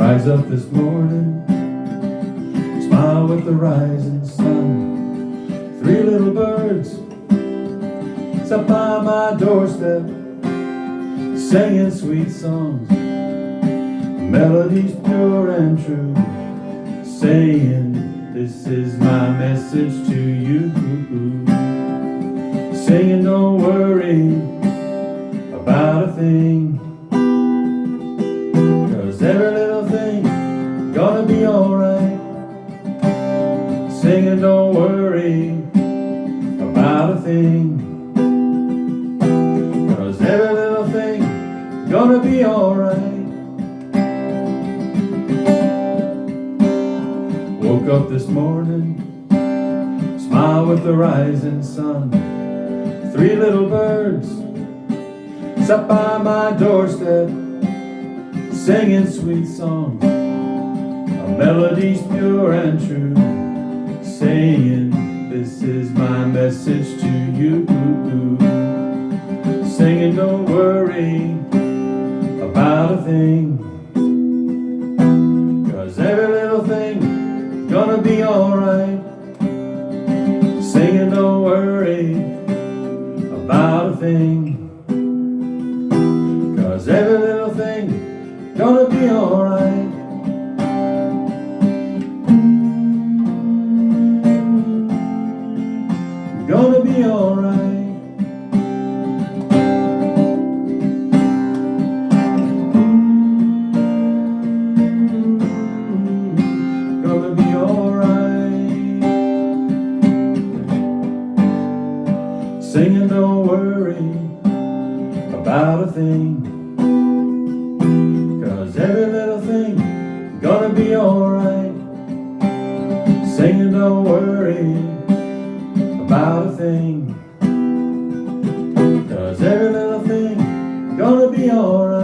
Rise up this morning, smile with the rising sun. Three little birds sat by my doorstep, singing sweet songs, melodies pure and true, saying, this is my message to you. Singing, don't worry about a thing, 'cause every little thing gonna be alright. Singing, don't worry about a thing, 'cause every little thing gonna be alright. Woke up this morning, smile with the rising sun. Three little birds sat by my doorstep, singing sweet songs, melodies pure and true, saying, this is my message to you. Singing, don't worry about a thing, 'cause every little thing gonna be alright. Singing, don't worry about a thing, 'cause every little thing gonna be alright. Gonna be alright. Gonna be alright. Singing, don't worry about a thing, 'cause every little thing gonna be alright. Singing, don't worry about a thing, 'cause every little thing gonna be alright.